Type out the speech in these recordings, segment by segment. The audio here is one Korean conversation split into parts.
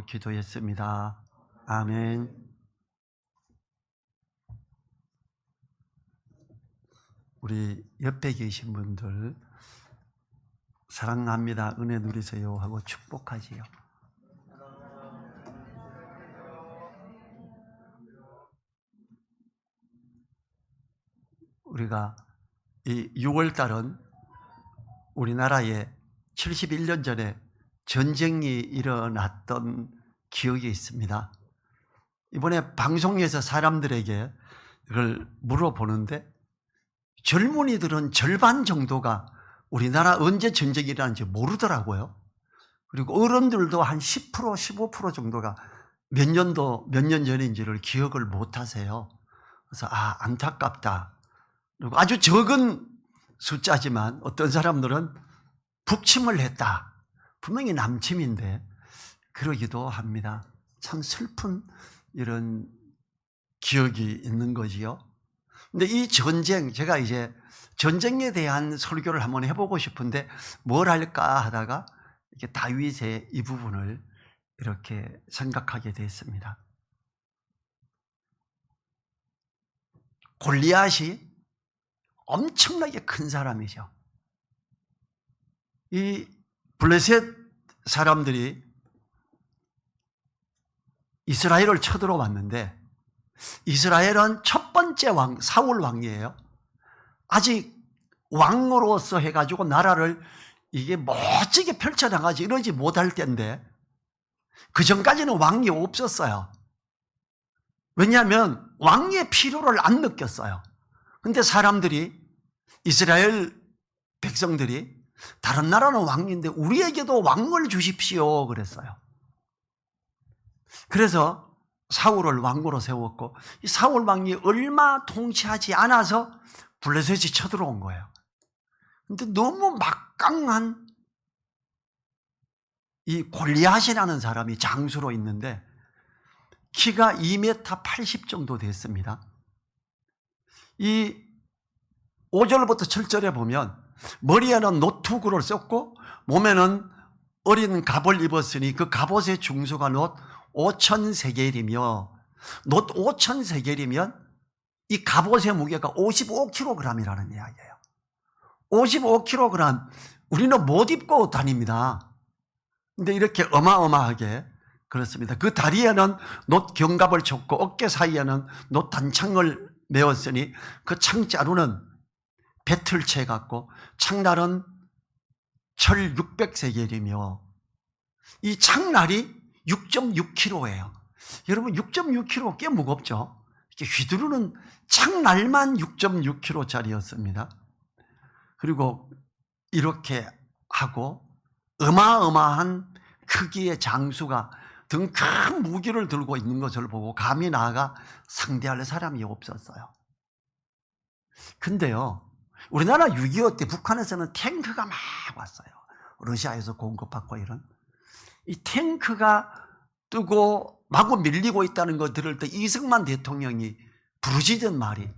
기도했습니다. 아멘. 우리 옆에 계신 분들 사랑합니다, 은혜 누리세요 하고 축복하지요. 우리가 이 6월달은 우리나라에 71년 전에 전쟁이 일어났던 기억이 있습니다. 이번에 방송에서 사람들에게 이걸 물어보는데 젊은이들은 절반 정도가 우리나라 언제 전쟁이 일어났는지 모르더라고요. 그리고 어른들도 한 10%, 15% 정도가 몇 년 전인지를 기억을 못 하세요. 그래서 안타깝다. 그리고 아주 적은 숫자지만 어떤 사람들은 북침을 했다. 분명히 남침인데 그러기도 합니다. 참 슬픈 이런 기억이 있는 거지요. 근데 이 전쟁, 제가 이제 전쟁에 대한 설교를 한번 해보고 싶은데 뭘 할까 하다가 이렇게 다윗의 이 부분을 이렇게 생각하게 됐습니다. 골리앗이 엄청나게 큰 사람이죠. 이 블레셋 사람들이 이스라엘을 쳐들어왔는데 이스라엘은 첫 번째 왕 사울 왕이에요. 아직 왕으로서 해가지고 나라를 이게 멋지게 펼쳐나가지 이러지 못할 때인데 그 전까지는 왕이 없었어요. 왜냐하면 왕의 필요를 안 느꼈어요. 근데 사람들이 이스라엘 백성들이 다른 나라는 왕인데 우리에게도 왕을 주십시오 그랬어요. 그래서 사울을 왕으로 세웠고 이 사울 왕이 얼마 통치하지 않아서 블레셋이 쳐들어온 거예요. 근데 너무 막강한 이 골리앗이라는 사람이 장수로 있는데 키가 2m 80 정도 됐습니다. 이 5절부터 7절에 보면 머리에는 노투구를 썼고 몸에는 어린 갑을 입었으니 그 갑옷의 중수가 놋 5,000세겔이며 놋 5,000세겔이면 이 갑옷의 무게가 55kg이라는 이야기예요. 55kg 우리는 못 입고 다닙니다. 근데 이렇게 어마어마하게 그렇습니다. 그 다리에는 놋 견갑을 쳤고 어깨 사이에는 놋 단창을 메었으니 그 창자루는 배틀채 같고 창날은 철 600세겔이며 이 창날이 6.6kg예요. 여러분 6.6kg 꽤 무겁죠? 이렇게 휘두르는 창날만 6.6kg짜리였습니다. 그리고 이렇게 하고 어마어마한 크기의 장수가 등 큰 무기를 들고 있는 것을 보고 감히 나아가 상대할 사람이 없었어요. 근데요, 우리나라 6.25 때 북한에서는 탱크가 막 왔어요. 러시아에서 공급받고 이런. 이 탱크가 뜨고 마구 밀리고 있다는 거 들을 때 이승만 대통령이 부르짖은 말이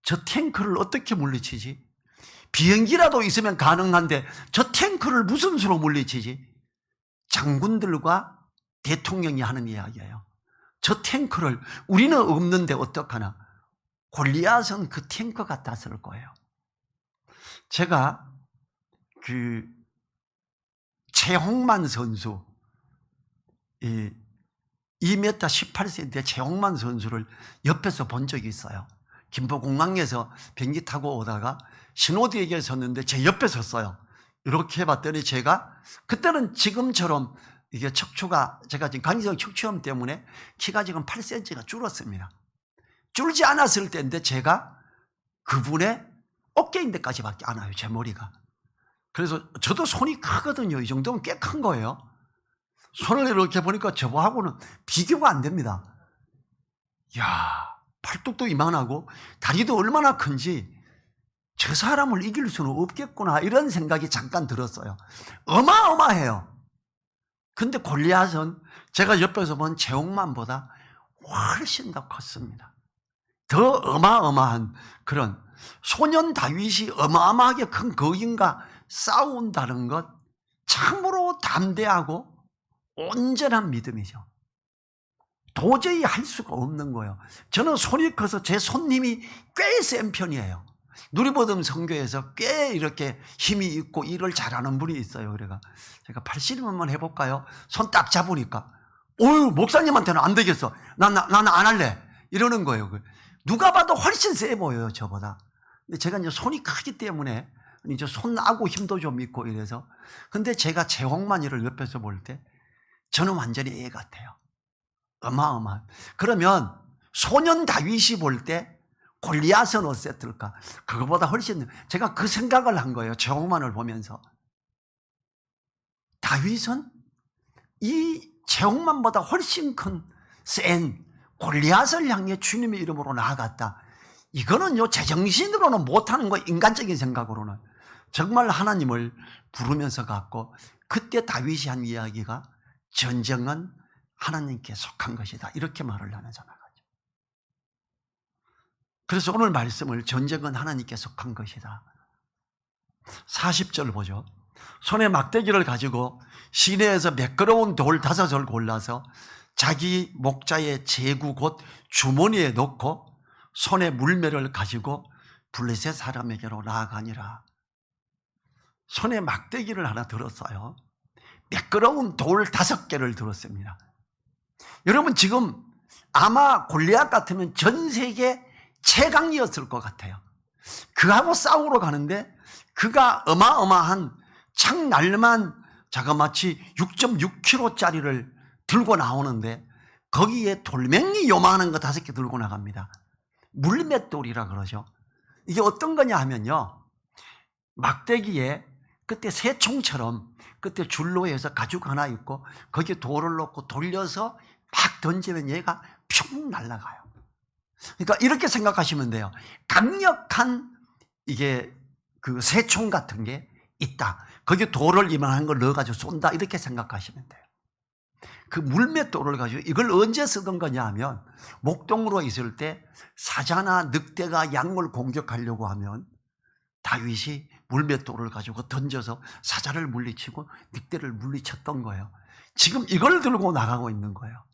저 탱크를 어떻게 물리치지? 비행기라도 있으면 가능한데 저 탱크를 무슨 수로 물리치지? 장군들과 대통령이 하는 이야기예요. 저 탱크를 우리는 없는데 어떡하나? 골리앗은 그 탱크 같았을 거예요. 제가 그 최홍만 선수 2m 18cm의 최홍만 선수를 옆에서 본 적이 있어요. 김포공항에서 비행기 타고 오다가 신호대기에 섰는데 제 옆에 섰어요. 이렇게 해봤더니 제가 그때는 지금처럼 이게 척추가 제가 지금 강기성 척추염 때문에 키가 지금 8cm가 줄었습니다. 줄지 않았을 때인데 제가 그분의 어깨인데까지밖에 안 와요, 제 머리가. 그래서 저도 손이 크거든요. 이 정도면 꽤 큰 거예요. 손을 이렇게 보니까 저하고는 비교가 안 됩니다. 이야, 팔뚝도 이만하고 다리도 얼마나 큰지 저 사람을 이길 수는 없겠구나 이런 생각이 잠깐 들었어요. 어마어마해요. 근데 골리앗은 제가 옆에서 본 최홍만보다 훨씬 더 컸습니다. 더 어마어마한 그런 소년 다윗이 어마어마하게 큰 거인과 싸운다는 것 참으로 담대하고 온전한 믿음이죠. 도저히 할 수가 없는 거예요. 저는 손이 커서 제 손님이 꽤 센 편이에요. 누리보듬 선교에서 꽤 이렇게 힘이 있고 일을 잘하는 분이 있어요. 그래가 제가 팔씨름 한번 해볼까요? 손 딱 잡으니까 어휴, 목사님한테는 안 되겠어. 나는 안 할래. 이러는 거예요. 누가 봐도 훨씬 세 보여요, 저보다. 근데 제가 이제 손이 크기 때문에 이제 손하고 힘도 좀 있고 이래서. 근데 제가 제홍만이를 옆에서 볼 때 저는 완전히 애 같아요. 어마어마한. 그러면 소년 다윗이 볼 때 골리앗은 어땠을까? 그거보다 훨씬, 제가 그 생각을 한 거예요. 제홍만을 보면서. 다윗은 이 제홍만보다 훨씬 큰 센 골리앗을 향해 주님의 이름으로 나아갔다. 이거는요, 제정신으로는 못하는 거, 인간적인 생각으로는. 정말 하나님을 부르면서 갔고, 그때 다윗이 한 이야기가 전쟁은 하나님께 속한 것이다. 이렇게 말을 하면서 나가죠. 그래서 오늘 말씀을 전쟁은 하나님께 속한 것이다. 40절 보죠. 손에 막대기를 가지고 시내에서 매끄러운 돌 5을 골라서 자기 목자의 제구 곧 주머니에 넣고 손에 물매를 가지고 블레셋 사람에게로 나아가니라. 손에 막대기를 하나 들었어요. 매끄러운 돌 5개를 들었습니다. 여러분, 지금 아마 골리앗 같으면 전 세계 최강이었을 것 같아요. 그하고 싸우러 가는데 그가 어마어마한 창날만 자그마치 6.6kg짜리를 들고 나오는데 거기에 돌멩이 요만한 거 5개 들고 나갑니다. 물맷돌이라 그러죠. 이게 어떤 거냐 하면요, 막대기에 그때 새총처럼 그때 줄로 해서 가죽 하나 있고 거기에 돌을 넣고 돌려서 막 던지면 얘가 뿅 날아가요. 그러니까 이렇게 생각하시면 돼요. 강력한 이게 그 새총 같은 게 있다. 거기에 돌을 이만한 걸 넣어가지고 쏜다. 이렇게 생각하시면 돼요. 그 물맷돌을 가지고 이걸 언제 쓰던 거냐 하면 목동으로 있을 때 사자나 늑대가 양을 공격하려고 하면 다윗이 물맷돌을 가지고 던져서 사자를 물리치고 늑대를 물리쳤던 거예요. 지금 이걸 들고 나가고 있는 거예요.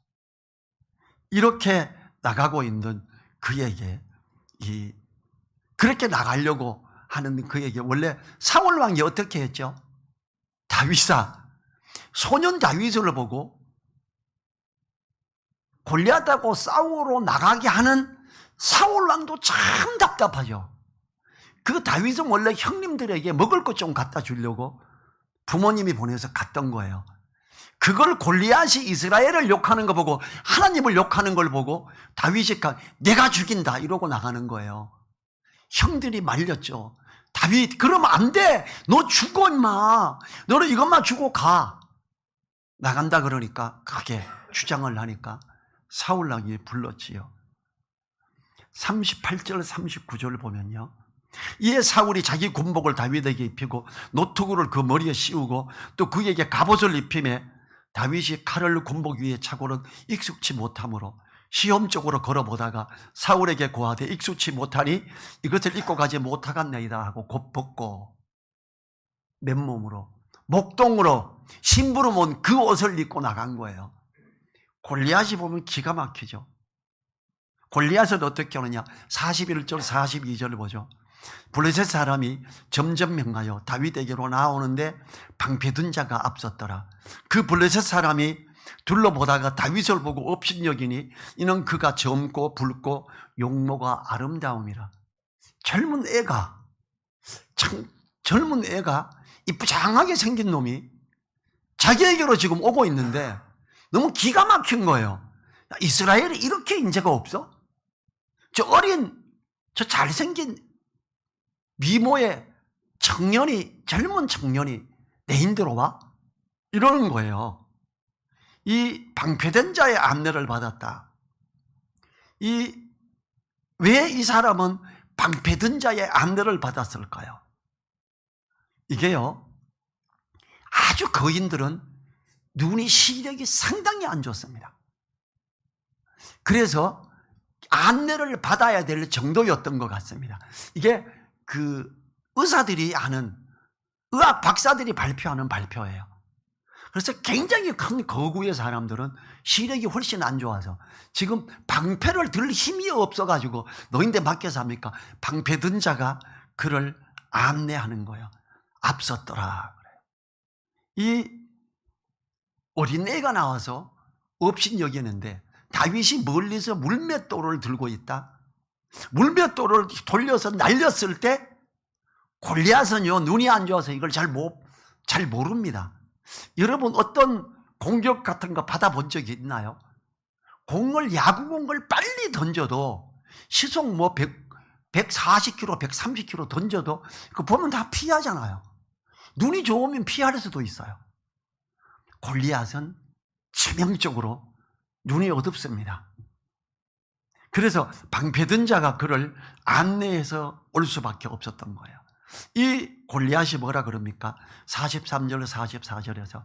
이렇게 나가고 있는 그에게 그렇게 나가려고 하는 그에게 원래 사울 왕이 어떻게 했죠? 다윗아, 소년 다윗을 보고 골리앗하고 싸우러 나가게 하는 사울 왕도 참 답답하죠. 그 다윗은 원래 형님들에게 먹을 것 좀 갖다 주려고 부모님이 보내서 갔던 거예요. 그걸 골리앗이 이스라엘을 욕하는 거 보고, 하나님을 욕하는 걸 보고 다윗이 내가 죽인다 이러고 나가는 거예요. 형들이 말렸죠. 다윗, 그러면 안 돼. 너 죽어 임마. 너는 이것만 주고 가. 나간다 그러니까 크게 주장을 하니까 사울왕이 불렀지요. 38절 39절 보면요, 이에 사울이 자기 군복을 다윗에게 입히고 노트구를 그 머리에 씌우고 또 그에게 갑옷을 입히매 다윗이 칼을 군복 위에 차고는 익숙치 못하므로 시험적으로 걸어보다가 사울에게 고하되 익숙치 못하니 이것을 입고 가지 못하겠나이다 하고 곧 벗고 맨몸으로 목동으로 심부름 온 그 옷을 입고 나간 거예요. 골리앗이 보면 기가 막히죠. 골리앗은 어떻게 하느냐, 41절 42절을 보죠. 블레셋 사람이 점점 명하여 다윗에게로 나오는데 방패든 자가 앞섰더라. 그 블레셋 사람이 둘러보다가 다윗을 보고 업신여기니 이는 그가 젊고 붉고 용모가 아름다움이라. 젊은 애가 이쁘장하게 생긴 놈이 자기에게로 지금 오고 있는데 너무 기가 막힌 거예요. 이스라엘에 이렇게 인재가 없어? 저 어린, 저 잘생긴 미모의 젊은 청년이 내 힘들어 와? 이러는 거예요. 이 방패된 자의 안내를 받았다. 왜 이 사람은 방패된 자의 안내를 받았을까요? 이게요, 아주 거인들은 눈이 시력이 상당히 안 좋습니다. 그래서 안내를 받아야 될 정도였던 것 같습니다. 이게 그 의사들이 하는, 의학 박사들이 발표하는 발표예요. 그래서 굉장히 큰 거구의 사람들은 시력이 훨씬 안 좋아서 지금 방패를 들 힘이 없어가지고 너인데 맡겨서 합니까? 방패 든 자가 그를 안내하는 거예요. 앞섰더라. 이 어린애가 나와서 업신여기는데 다윗이 멀리서 물맷돌을 들고 있다. 물맷돌을 돌려서 날렸을 때 골리앗은요, 눈이 안 좋아서 이걸 잘 모릅니다. 여러분 어떤 공격 같은 거 받아본 적이 있나요? 야구공을 빨리 던져도 시속 140km, 130km 던져도 그 보면 다 피하잖아요. 눈이 좋으면 피할 수도 있어요. 골리앗은 치명적으로 눈이 어둡습니다. 그래서 방패든 자가 그를 안내해서 올 수밖에 없었던 거예요. 이 골리앗이 뭐라 그럽니까? 43절 44절에서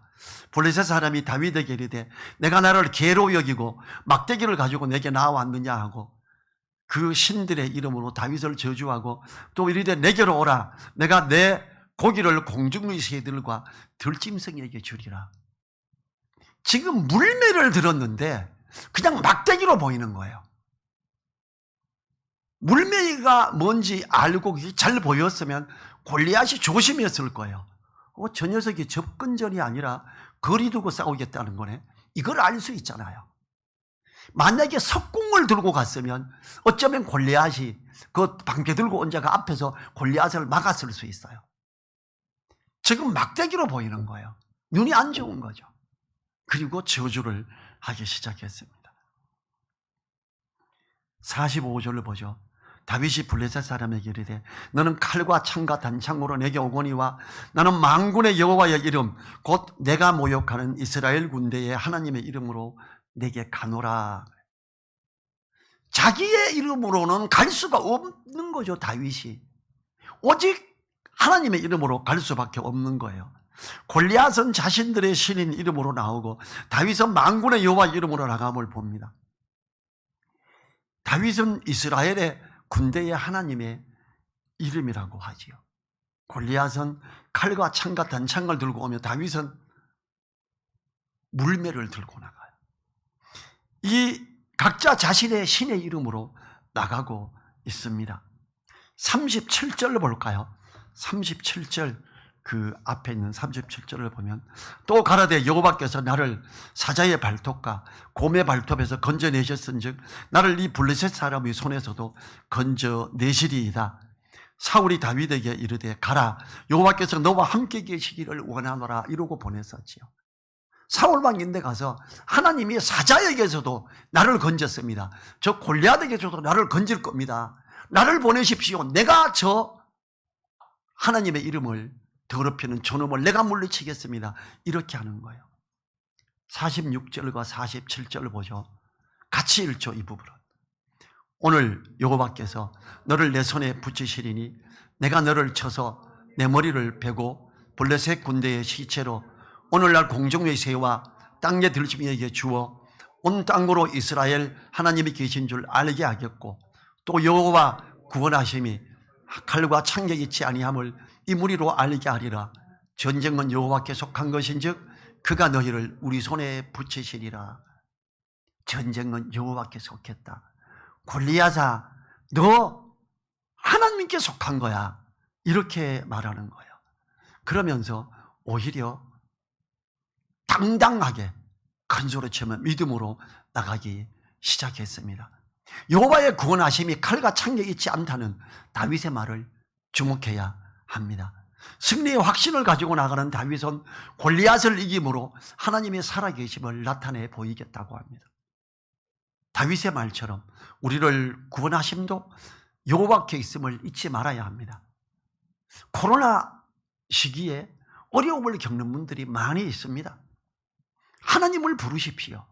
블레셋 사람이 다윗에게 이르되 내가 나를 개로 여기고 막대기를 가지고 내게 나왔느냐 하고 그 신들의 이름으로 다윗을 저주하고 또 이르되 내게로 오라 내가 내 고기를 공중의 새들과 들짐승에게 주리라. 지금 물매를 들었는데 그냥 막대기로 보이는 거예요. 물매가 뭔지 알고 잘 보였으면 골리앗이 조심했을 거예요. 저 녀석이 접근전이 아니라 거리 두고 싸우겠다는 거네. 이걸 알 수 있잖아요. 만약에 석궁을 들고 갔으면 어쩌면 골리앗이 그 방패 들고 온 자가 앞에서 골리앗을 막았을 수 있어요. 지금 막대기로 보이는 거예요. 눈이 안 좋은 거죠. 그리고 저주를 하기 시작했습니다. 45절을 보죠. 다윗이 블레셋 사람에게 이르되 너는 칼과 창과 단창으로 내게 오거니와 나는 만군의 여호와의 이름 곧 내가 모욕하는 이스라엘 군대의 하나님의 이름으로 내게 가노라. 자기의 이름으로는 갈 수가 없는 거죠. 다윗이 오직 하나님의 이름으로 갈 수밖에 없는 거예요. 골리앗은 자신들의 신인 이름으로 나오고 다윗은 만군의 여호와 이름으로 나감을 봅니다. 다윗은 이스라엘의 군대의 하나님의 이름이라고 하지요. 골리앗은 칼과 창과 단창을 들고 오며 다윗은 물매를 들고 나가요. 이 각자 자신의 신의 이름으로 나가고 있습니다. 37절을 볼까요? 37절 그 앞에 있는 37절을 보면 또 가라되 여호와께서 나를 사자의 발톱과 곰의 발톱에서 건져내셨은즉 나를 이 블레셋 사람의 손에서도 건져내시리이다. 사울이 다윗에게 이르되 가라 여호와께서 너와 함께 계시기를 원하노라 이러고 보냈었지요. 사울 왕인데 가서 하나님이 사자에게서도 나를 건졌습니다. 저 골리앗에게서도 나를 건질 겁니다. 나를 보내십시오. 내가 저 하나님의 이름을 더럽히는 저놈을 내가 물리치겠습니다. 이렇게 하는 거예요. 46절과 47절을 보죠. 같이 읽죠. 이 부분은. 오늘 여호와께서 너를 내 손에 붙이시리니 내가 너를 쳐서 내 머리를 베고 블레셋 군대의 시체로 오늘날 공중의 새와 땅의 들짐승에게 주어 온 땅으로 이스라엘 하나님이 계신 줄 알게 하겠고 또 여호와 구원하심이 칼과 창에 있지 아니함을 이 무리로 알게 하리라. 전쟁은 여호와께 속한 것인즉 그가 너희를 우리 손에 붙이시리라. 전쟁은 여호와께 속했다. 골리앗아 너 하나님께 속한 거야. 이렇게 말하는 거예요. 그러면서 오히려 당당하게 큰 소리 치며 믿음으로 나가기 시작했습니다. 여호와의 구원하심이 칼과 창에 있지 않다는 다윗의 말을 주목해야 합니다. 승리의 확신을 가지고 나가는 다윗은 골리앗을 이김으로 하나님의 살아계심을 나타내 보이겠다고 합니다. 다윗의 말처럼 우리를 구원하심도 여호와께 있음을 잊지 말아야 합니다. 코로나 시기에 어려움을 겪는 분들이 많이 있습니다. 하나님을 부르십시오.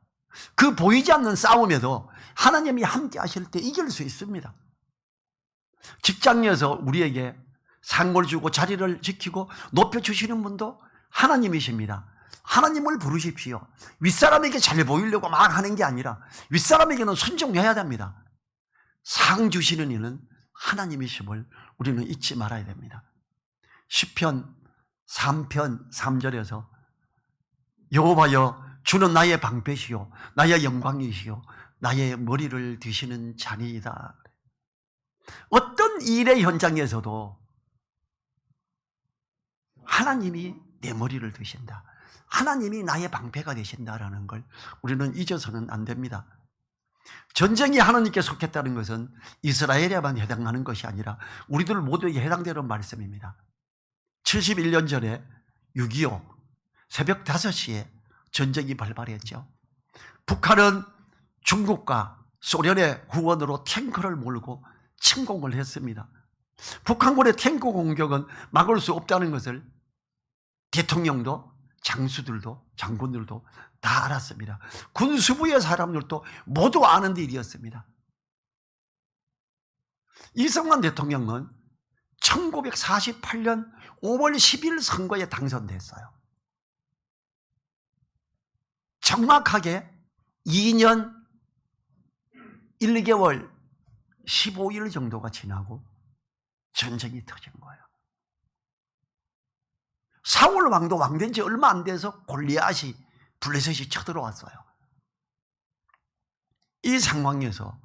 그 보이지 않는 싸움에도 하나님이 함께 하실 때 이길 수 있습니다. 직장에서 우리에게 상을 주고 자리를 지키고 높여주시는 분도 하나님이십니다. 하나님을 부르십시오. 윗사람에게 잘 보이려고 막 하는 게 아니라 윗사람에게는 순종해야 됩니다. 상 주시는 이는 하나님이심을 우리는 잊지 말아야 됩니다. 시편 3편 3절에서 여호와여 주는 나의 방패시요 나의 영광이시요 나의 머리를 드시는 자니이다. 어떤 일의 현장에서도 하나님이 내 머리를 드신다. 하나님이 나의 방패가 되신다라는 걸 우리는 잊어서는 안 됩니다. 전쟁이 하나님께 속했다는 것은 이스라엘에만 해당하는 것이 아니라 우리들 모두에게 해당되는 말씀입니다. 71년 전에 6.25 새벽 5시에 전쟁이 발발했죠. 북한은 중국과 소련의 후원으로 탱크를 몰고 침공을 했습니다. 북한군의 탱크 공격은 막을 수 없다는 것을 대통령도 장수들도 장군들도 다 알았습니다. 군수부의 사람들도 모두 아는 일이었습니다. 이승만 대통령은 1948년 5월 10일 선거에 당선됐어요. 정확하게 2년 1개월 15일 정도가 지나고 전쟁이 터진 거예요. 사울 왕도 왕된 지 얼마 안 돼서 골리앗이 블레셋이 쳐들어왔어요. 이 상황에서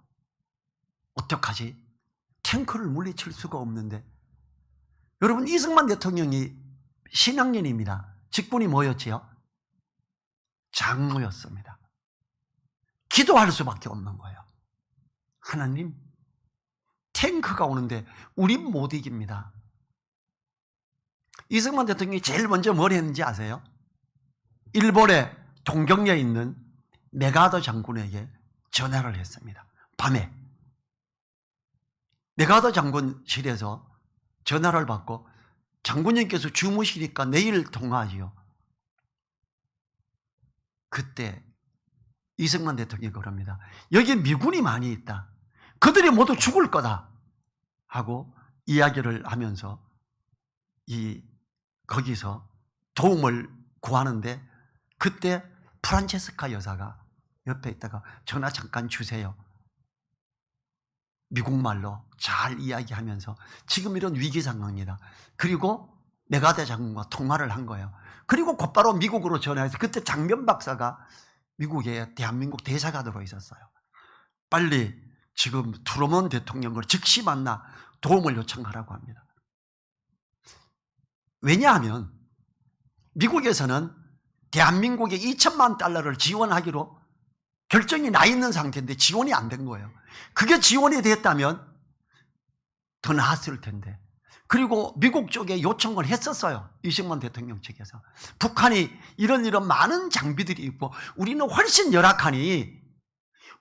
어떡하지? 탱크를 물리칠 수가 없는데, 여러분 이승만 대통령이 신학년입니다. 직분이 뭐였지요? 장로였습니다. 기도할 수밖에 없는 거예요. 하나님, 탱크가 오는데 우린 못 이깁니다. 이승만 대통령이 제일 먼저 뭘 했는지 아세요? 일본의 동경에 있는 메가더 장군에게 전화를 했습니다. 밤에 메가더 장군실에서 전화를 받고, 장군님께서 주무시니까 내일 통화하지요. 그때 이승만 대통령이 그럽니다. 여기 미군이 많이 있다. 그들이 모두 죽을 거다 하고 이야기를 하면서 거기서 도움을 구하는데, 그때 프란체스카 여사가 옆에 있다가 전화 잠깐 주세요. 미국말로 잘 이야기하면서 지금 이런 위기 상황이다. 그리고 메가더 장군과 통화를 한 거예요. 그리고 곧바로 미국으로 전화해서, 그때 장면 박사가 미국에 대한민국 대사가 들어 있었어요. 빨리 지금 트루먼 대통령을 즉시 만나 도움을 요청하라고 합니다. 왜냐하면 미국에서는 대한민국에 2천만 달러를 지원하기로 결정이 나 있는 상태인데 지원이 안 된 거예요. 그게 지원이 됐다면 더 나았을 텐데. 그리고 미국 쪽에 요청을 했었어요. 이승만 대통령 측에서. 북한이 이런 많은 장비들이 있고 우리는 훨씬 열악하니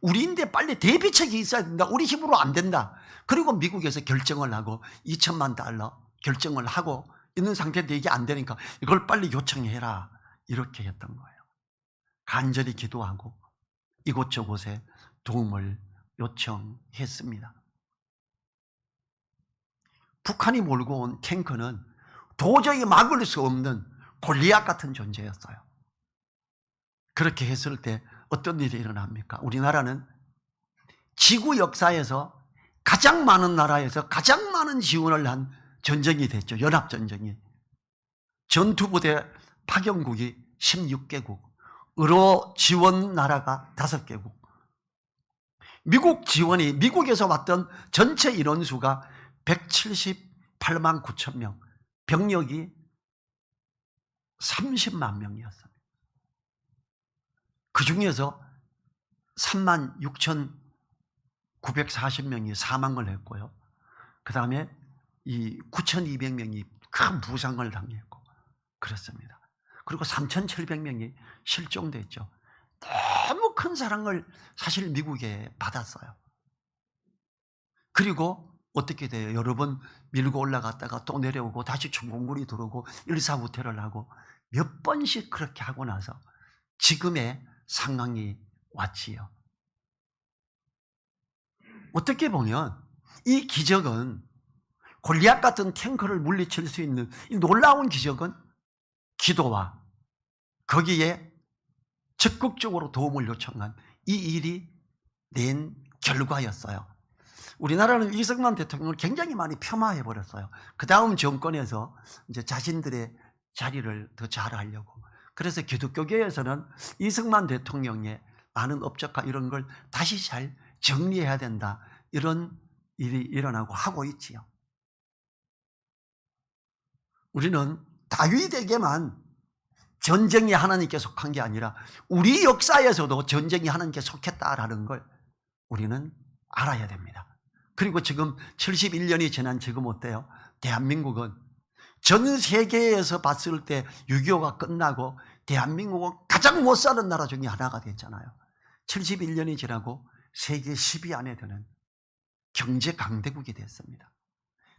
우리인데 빨리 대비책이 있어야 된다. 우리 힘으로 안 된다. 그리고 미국에서 결정을 하고 2천만 달러 결정을 하고 있는 상태인데 이게 안 되니까 이걸 빨리 요청해라. 이렇게 했던 거예요. 간절히 기도하고 이곳저곳에 도움을 요청했습니다. 북한이 몰고 온 탱크는 도저히 막을 수 없는 골리앗 같은 존재였어요. 그렇게 했을 때 어떤 일이 일어납니까? 우리나라는 지구 역사에서 가장 많은 나라에서 가장 많은 지원을 한 전쟁이 됐죠. 연합전쟁이. 전투부대 파견국이 16개국, 의료 지원 나라가 5개국. 미국 지원이, 미국에서 왔던 전체 인원수가 178만 9천 명, 병력이 30만 명이었습니다. 그 중에서 3만 6,940명이 사망을 했고요. 그 다음에 이 9,200명이 큰 부상을 당했고 그렇습니다. 그리고 3,700명이 실종됐죠. 너무 큰 사랑을 사실 미국에 받았어요. 그리고 어떻게 돼요? 여러 번 밀고 올라갔다가 또 내려오고 다시 중공군이 들어오고 일사후퇴를 하고 몇 번씩 그렇게 하고 나서 지금의 상황이 왔지요. 어떻게 보면 이 기적은, 골리앗 같은 탱크를 물리칠 수 있는 이 놀라운 기적은 기도와 거기에 적극적으로 도움을 요청한 이 일이 낸 결과였어요. 우리나라는 이승만 대통령을 굉장히 많이 폄하해 버렸어요. 그 다음 정권에서 이제 자신들의 자리를 더 잘하려고. 그래서 기독교계에서는 이승만 대통령의 많은 업적과 이런 걸 다시 잘 정리해야 된다, 이런 일이 일어나고 하고 있지요. 우리는 다윗에게만 전쟁이 하나님께 속한 게 아니라 우리 역사에서도 전쟁이 하나님께 속했다라는 걸 우리는 알아야 됩니다. 그리고 지금 71년이 지난 지금 어때요? 대한민국은 전 세계에서 봤을 때 6.25가 끝나고 대한민국은 가장 못 사는 나라 중에 하나가 됐잖아요. 71년이 지나고 세계 10위 안에 드는 경제 강대국이 됐습니다.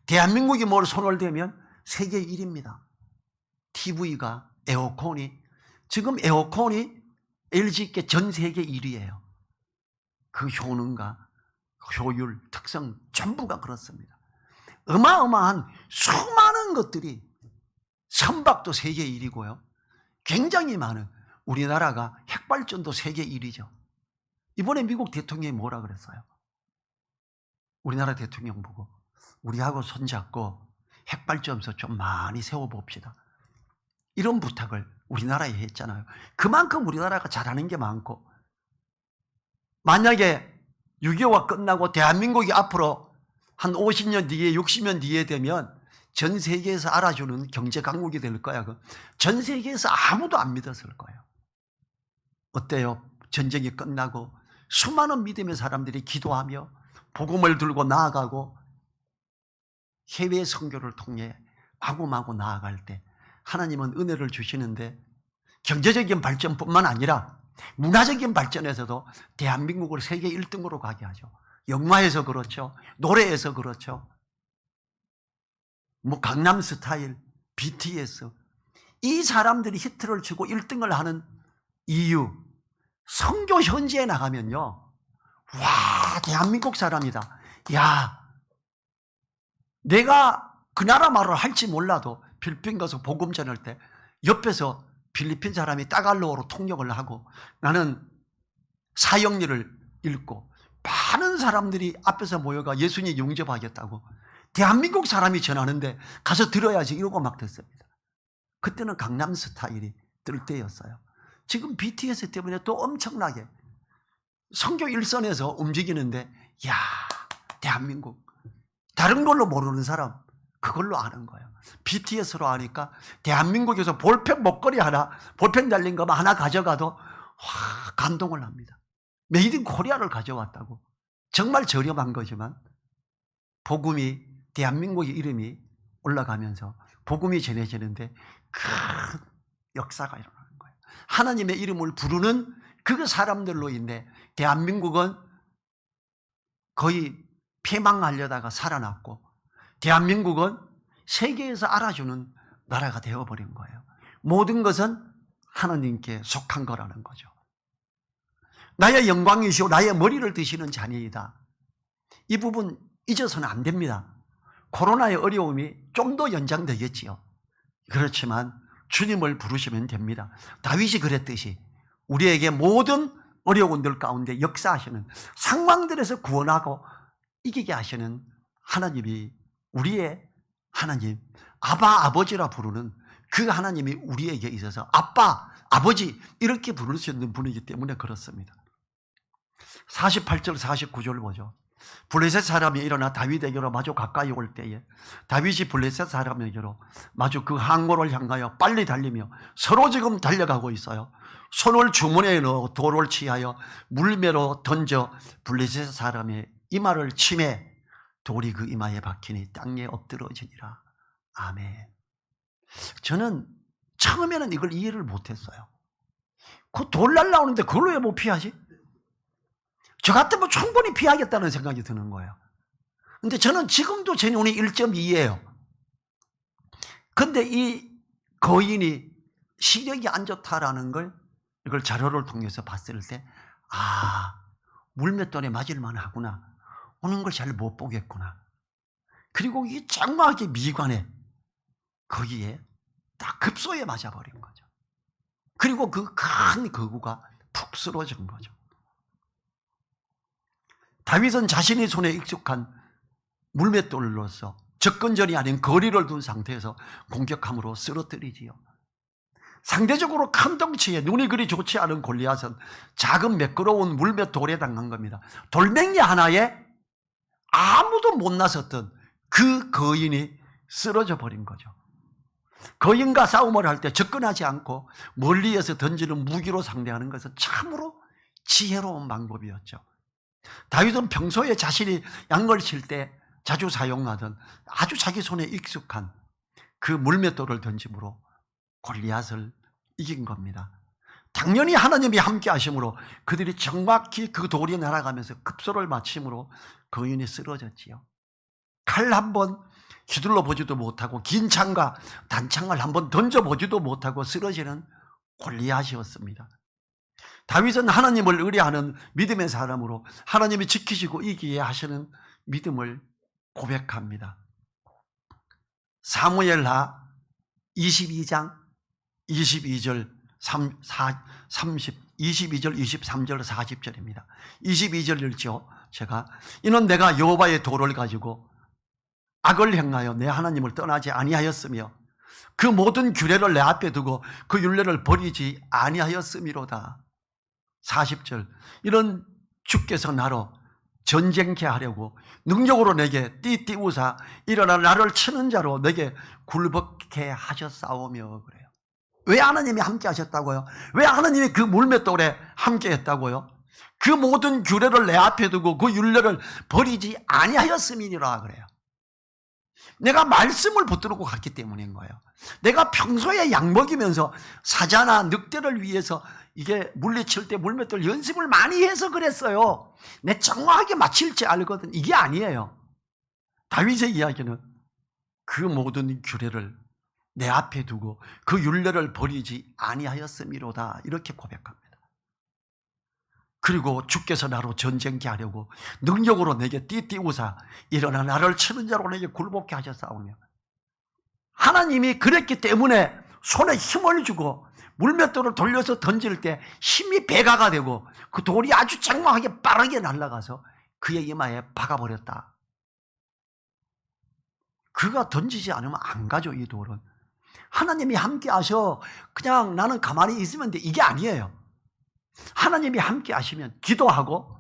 대한민국이 뭘 손을 대면 세계 1위입니다. TV가, 에어컨이, 지금 에어컨이 LG께 전 세계 1위예요. 그 효능과 효율, 특성 전부가 그렇습니다. 어마어마한 수많은 것들이, 선박도 세계 1위고요. 굉장히 많은, 우리나라가 핵발전도 세계 1위죠. 이번에 미국 대통령이 뭐라 그랬어요? 우리나라 대통령 보고 우리하고 손잡고 핵발전소 좀 많이 세워봅시다, 이런 부탁을 우리나라에 했잖아요. 그만큼 우리나라가 잘하는 게 많고, 만약에 6.25가 끝나고 대한민국이 앞으로 한 50년 뒤에 60년 뒤에 되면 전 세계에서 알아주는 경제 강국이 될 거야. 전 세계에서 아무도 안 믿었을 거예요. 어때요? 전쟁이 끝나고 수많은 믿음의 사람들이 기도하며 복음을 들고 나아가고 해외 선교를 통해 마구마구 나아갈 때 하나님은 은혜를 주시는데, 경제적인 발전뿐만 아니라 문화적인 발전에서도 대한민국을 세계 1등으로 가게 하죠. 영화에서 그렇죠. 노래에서 그렇죠. 뭐 강남스타일, BTS, 이 사람들이 히트를 치고 1등을 하는 이유, 선교 현지에 나가면요, 와, 대한민국 사람이다. 야, 내가 그 나라 말을 할지 몰라도 필리핀 가서 복음 전할 때 옆에서 필리핀 사람이 따갈로어로 통역을 하고 나는 사형리를 읽고 많은 사람들이 앞에서 모여가 예수님 영접하겠다고 대한민국 사람이 전하는데 가서 들어야지 이러고 막 듣습니다. 그때는 강남 스타일이 뜰 때였어요. 지금 BTS 때문에 또 엄청나게 선교 일선에서 움직이는데, 야, 대한민국 다른 걸로 모르는 사람 그걸로 아는 거예요. BTS로 아니까 대한민국에서 볼펜 목걸이 하나, 볼펜 달린 것만 하나 가져가도 와, 감동을 합니다. 메이드 인 코리아를 가져왔다고. 정말 저렴한 거지만 복음이, 대한민국의 이름이 올라가면서 복음이 전해지는데 큰 역사가 일어나는 거예요. 하나님의 이름을 부르는 그 사람들로 인해 대한민국은 거의 폐망하려다가 살아났고, 대한민국은 세계에서 알아주는 나라가 되어버린 거예요. 모든 것은 하나님께 속한 거라는 거죠. 나의 영광이시오 나의 머리를 드시는 자녀이다. 이 부분 잊어서는 안 됩니다. 코로나의 어려움이 좀 더 연장되겠지요. 그렇지만 주님을 부르시면 됩니다. 다윗이 그랬듯이 우리에게 모든 어려움들 가운데 역사하시는, 상황들에서 구원하고 이기게 하시는 하나님이, 우리의 하나님, 아바 아버지라 부르는 그 하나님이 우리에게 있어서 아빠, 아버지 이렇게 부를 수 있는 분이기 때문에 그렇습니다. 48절 49절 보죠. 블레셋 사람이 일어나 다윗에게로 마주 가까이 올 때에 다윗이 블레셋 사람에게로 마주 그 항구를 향하여 빨리 달리며, 서로 지금 달려가고 있어요. 손을 주머니에 넣어 돌을 취하여 물매로 던져 블레셋 사람의 이마를 치매 돌이 그 이마에 박히니 땅에 엎드러지니라. 아멘. 저는 처음에는 이걸 이해를 못했어요. 그 돌 날라오는데 그걸 왜 못 피하지? 저 같으면 충분히 피하겠다는 생각이 드는 거예요. 근데 저는 지금도 제 눈이 1.2예요. 근데 이 거인이 시력이 안 좋다라는 걸, 이걸 자료를 통해서 봤을 때, 아, 물맷돌에 맞을만 하구나. 오는 걸 잘 못 보겠구나. 그리고 이 장막의 미관에, 거기에 딱 급소에 맞아버린 거죠. 그리고 그 큰 거구가 푹 쓰러진 거죠. 다윗은 자신의 손에 익숙한 물맷돌로서 접근전이 아닌 거리를 둔 상태에서 공격함으로 쓰러뜨리지요. 상대적으로 큰 덩치에 눈이 그리 좋지 않은 골리앗은 작은 매끄러운 물맷 돌에 당한 겁니다. 돌멩이 하나에 아무도 못 나섰던 그 거인이 쓰러져 버린 거죠. 거인과 싸움을 할 때 접근하지 않고 멀리에서 던지는 무기로 상대하는 것은 참으로 지혜로운 방법이었죠. 다윗은 평소에 자신이 양을 칠 때 자주 사용하던 아주 자기 손에 익숙한 그 물맷돌을 던짐으로 골리앗을 이긴 겁니다. 당연히 하나님이 함께 하심으로 그들이 정확히 그 돌이 날아가면서 급소를 맞춤으로 거인이 쓰러졌지요. 칼 한 번 휘둘러 보지도 못하고 긴 창과 단창을 한번 던져보지도 못하고 쓰러지는 골리앗이었습니다. 다윗은 하나님을 의뢰하는 믿음의 사람으로 하나님이 지키시고 이기게 하시는 믿음을 고백합니다. 사무엘하 22장 22절 22절 23절 40절입니다. 22절 읽죠. 제가 이는 내가 여호와의 도를 가지고 악을 행하여 내 하나님을 떠나지 아니하였으며 그 모든 규례를 내 앞에 두고 그 율례를 버리지 아니하였음이로다. 40절 이런 주께서 나로 전쟁케 하려고 능력으로 내게 띠띠우사 일어나 나를 치는 자로 내게 굴복케 하셨사오며 그래요. 왜 하나님이 함께 하셨다고요? 왜 하나님이 그 물맷돌에 함께 했다고요? 그 모든 규례를 내 앞에 두고 그 율례를 버리지 아니하였음이니라 그래요. 내가 말씀을 붙들고 갔기 때문인 거예요. 내가 평소에 약 먹이면서 사자나 늑대를 위해서 이게 물리칠 때 물맷돌 연습을 많이 해서 그랬어요. 내 정확하게 맞힐지 알거든. 이게 아니에요. 다윗의 이야기는 그 모든 규례를 내 앞에 두고 그 율례를 버리지 아니하였음이로다 이렇게 고백합니다. 그리고 주께서 나로 전쟁케 하려고 능력으로 내게 띠띠우사 일어나 나를 치는 자로 내게 굴복케 하셨사오며 하나님이 그랬기 때문에 손에 힘을 주고 물맷돌을 돌려서 던질 때 힘이 배가가 되고 그 돌이 아주 장황하게 빠르게 날아가서 그의 이마에 박아버렸다. 그가 던지지 않으면 안 가죠. 이 돌은 하나님이 함께 하셔 그냥 나는 가만히 있으면 돼 이게 아니에요. 하나님이 함께 하시면 기도하고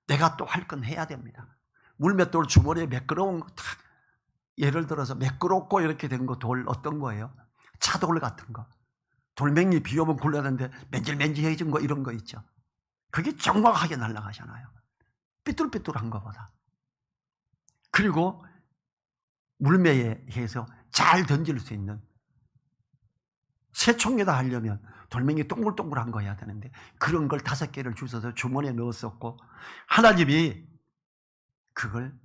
내가 또 할 건 해야 됩니다. 물맷돌 주머니에 매끄러운 거 탁 예를 들어서 매끄럽고 이렇게 된 거 돌 어떤 거예요? 차돌 같은 거. 돌멩이 비 오면 굴러가는데 맨질맨질해진 거 이런 거 있죠. 그게 정확하게 날아가잖아요. 삐뚤삐뚤한 거보다. 그리고 물매에 해서 잘 던질 수 있는 새총에다 하려면 돌멩이 동글동글한 거 해야 되는데 그런 걸 5개를 주워서 주머니에 넣었었고 하나님이 그걸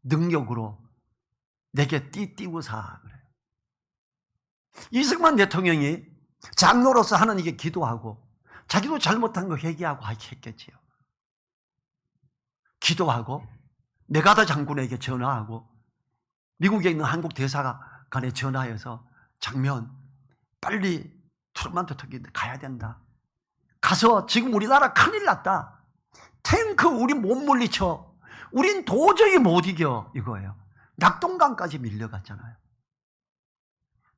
능력으로 내게 띠띠우사 그래요. 이승만 대통령이 장로로서 하나님께 기도하고 자기도 잘못한 거 회개하고 했겠지요. 기도하고 메가더 장군에게 전화하고 미국에 있는 한국 대사관에 전화해서 장면 빨리 트루먼 대통령한테 가야 된다. 가서 지금 우리나라 큰일 났다. 탱크 우리 못 물리쳐. 우린 도저히 못 이겨 이거예요. 낙동강까지 밀려갔잖아요.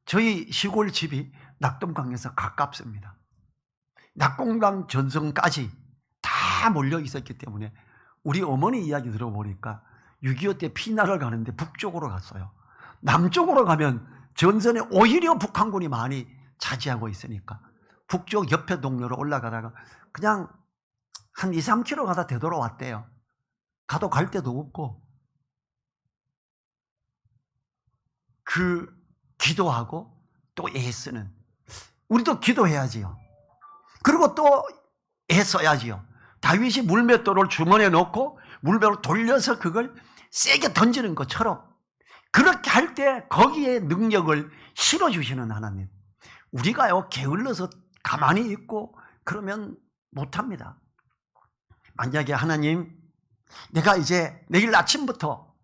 저희 시골 집이 낙동강에서 가깝습니다. 낙동강 전선까지 다 몰려 있었기 때문에 우리 어머니 이야기 들어보니까 6.25 때 피난을 가는데 북쪽으로 갔어요. 남쪽으로 가면 전선에 오히려 북한군이 많이 차지하고 있으니까 북쪽 옆에 동네로 올라가다가 그냥 한 2, 3km 가다 되돌아왔대요. 가도 갈 데도 없고 그 기도하고 또 애쓰는 우리도 기도해야지요. 그리고 또 애써야지요. 다윗이 물맷돌을 주머니에 넣고 물맷돌을 돌려서 그걸 세게 던지는 것처럼 그렇게 할 때 거기에 능력을 실어주시는 하나님. 우리가요 게을러서 가만히 있고 그러면 못합니다. 만약에 하나님 내가 이제 내일 아침부터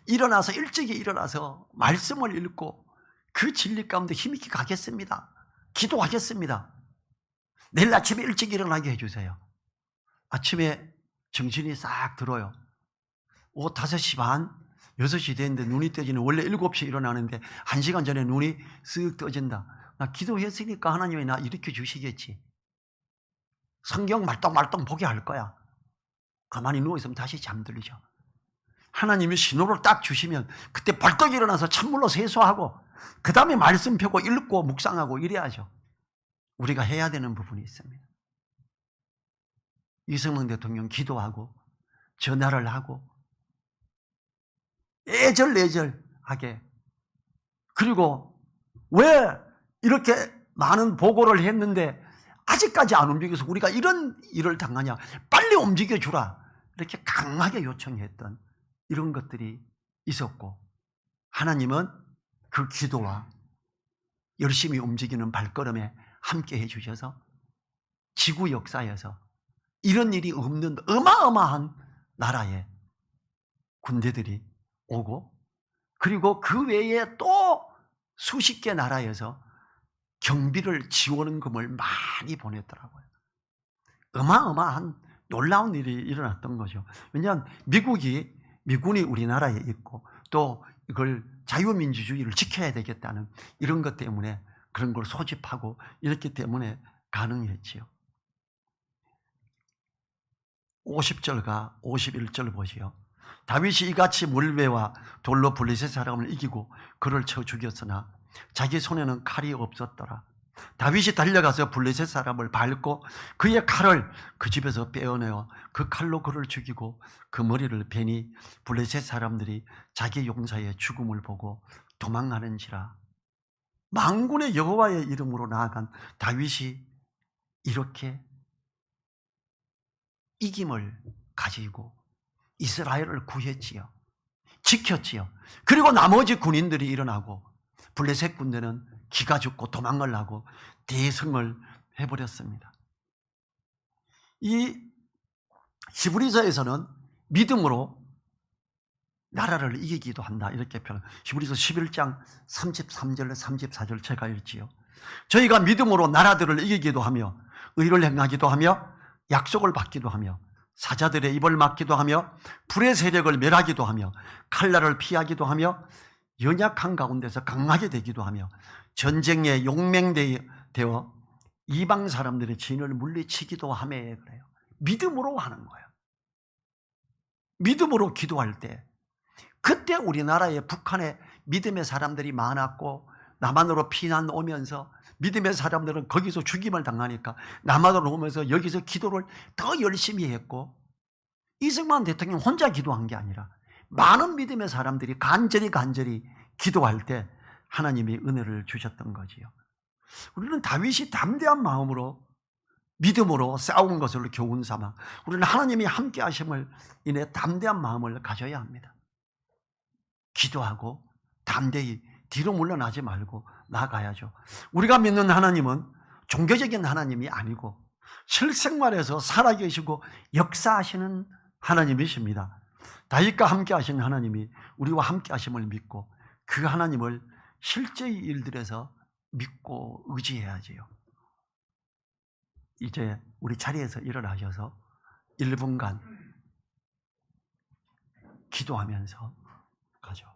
일어나서 일찍이 일어나서 말씀을 읽고 그 진리 가운데 힘있게 가겠습니다. 기도하겠습니다. 내일 아침에 일찍 일어나게 해주세요. 아침에 정신이 싹 들어요. 5시 반, 6시 됐는데 눈이 떠지는 원래 7시에 일어나는데 1시간 전에 눈이 쓱 떠진다. 나 기도했으니까 하나님이 나 일으켜 주시겠지. 성경 말똥말똥 보게 할 거야. 가만히 누워있으면 다시 잠들죠. 하나님이 신호를 딱 주시면 그때 벌떡 일어나서 찬물로 세수하고 그 다음에 말씀 펴고 읽고 묵상하고 이래야죠. 우리가 해야 되는 부분이 있습니다. 이승만 대통령 기도하고 전화를 하고 애절애절하게, 그리고 왜 이렇게 많은 보고를 했는데 아직까지 안 움직여서 우리가 이런 일을 당하냐, 빨리 움직여주라, 이렇게 강하게 요청했던 이런 것들이 있었고, 하나님은 그 기도와 열심히 움직이는 발걸음에 함께 해주셔서 지구 역사에서 이런 일이 없는 어마어마한 나라에 군대들이 오고, 그리고 그 외에 또 수십 개 나라에서 경비를 지원금을 많이 보냈더라고요. 어마어마한 놀라운 일이 일어났던 거죠. 왜냐하면 미군이 우리나라에 있고 또 이걸 자유민주주의를 지켜야 되겠다는 이런 것 때문에 그런 걸 소집하고 이렇기 때문에 가능했지요. 50절과 51절 보시오. 다윗이 이같이 물배와 돌로 블레셋 사람을 이기고 그를 쳐 죽였으나 자기 손에는 칼이 없었더라. 다윗이 달려가서 블레셋 사람을 밟고 그의 칼을 그 집에서 빼어내어 그 칼로 그를 죽이고 그 머리를 베니 블레셋 사람들이 자기 용사의 죽음을 보고 도망하는지라. 만군의 여호와의 이름으로 나아간 다윗이 이렇게 이김을 가지고 이스라엘을 구했지요. 지켰지요. 그리고 나머지 군인들이 일어나고 블레셋 군대는 기가 죽고 도망을 하고 대승을 해버렸습니다. 이 히브리서에서는 믿음으로 나라를 이기기도 한다, 이렇게 표현. 히브리서 11장 33절 34절 제가 읽지요. 저희가 믿음으로 나라들을 이기기도 하며 의를 행하기도 하며 약속을 받기도 하며 사자들의 입을 막기도 하며 불의 세력을 멸하기도 하며 칼날을 피하기도 하며 연약한 가운데서 강하게 되기도 하며 전쟁에 용맹되어 이방 사람들의 진을 물리치기도 하며 그래요. 믿음으로 하는 거예요. 믿음으로 기도할 때, 그때 우리나라에 북한에 믿음의 사람들이 많았고 남한으로 피난 오면서 믿음의 사람들은 거기서 죽임을 당하니까 남한으로 오면서 여기서 기도를 더 열심히 했고, 이승만 대통령 혼자 기도한 게 아니라 많은 믿음의 사람들이 간절히 기도할 때 하나님이 은혜를 주셨던 거지요. 우리는 다윗이 담대한 마음으로 믿음으로 싸운 것을 교훈 삼아 우리는 하나님이 함께 하심을 인해 담대한 마음을 가져야 합니다. 기도하고 담대히 뒤로 물러나지 말고 나아가야죠. 우리가 믿는 하나님은 종교적인 하나님이 아니고 실생활에서 살아계시고 역사하시는 하나님이십니다. 다윗과 함께 하신 하나님이 우리와 함께 하심을 믿고 그 하나님을 실제의 일들에서 믿고 의지해야지요. 이제 우리 자리에서 일어나셔서 1분간 기도하면서 가죠.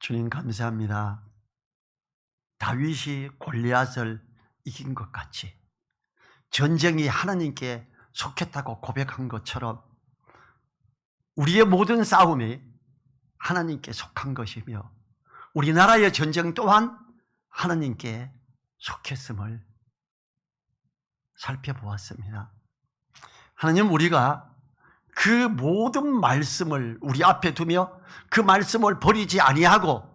주님 감사합니다. 다윗이 골리앗을 이긴 것 같이 전쟁이 하나님께 속했다고 고백한 것처럼 우리의 모든 싸움이 하나님께 속한 것이며 우리나라의 전쟁 또한 하나님께 속했음을 살펴보았습니다. 하나님, 우리가 그 모든 말씀을 우리 앞에 두며 그 말씀을 버리지 아니하고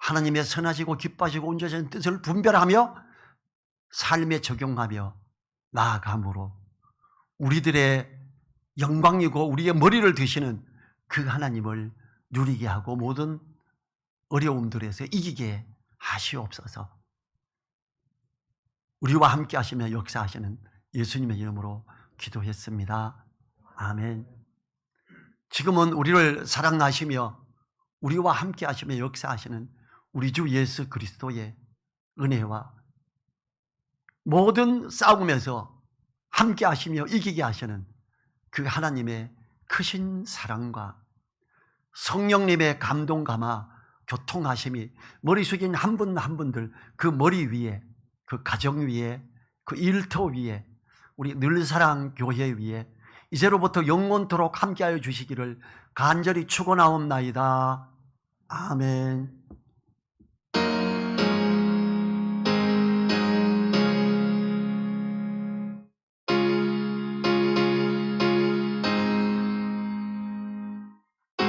하나님의 선하시고 기뻐하시고 온전하신 뜻을 분별하며 삶에 적용하며 나아감으로 우리들의 영광이고 우리의 머리를 드시는 그 하나님을 누리게 하고 모든 어려움들에서 이기게 하시옵소서. 우리와 함께 하시며 역사하시는 예수님의 이름으로 기도했습니다. 아멘. 지금은 우리를 사랑하시며 우리와 함께 하시며 역사하시는 우리 주 예수 그리스도의 은혜와 모든 싸움에서 함께 하시며 이기게 하시는 그 하나님의 크신 사랑과 성령님의 감동 감화 교통하심이 머리 숙인 한 분 한 분들 그 머리 위에 그 가정 위에 그 일터 위에 우리 늘사랑 교회 위에 이제로부터 영원토록 함께하여 주시기를 간절히 축원하옵나이다. 아멘.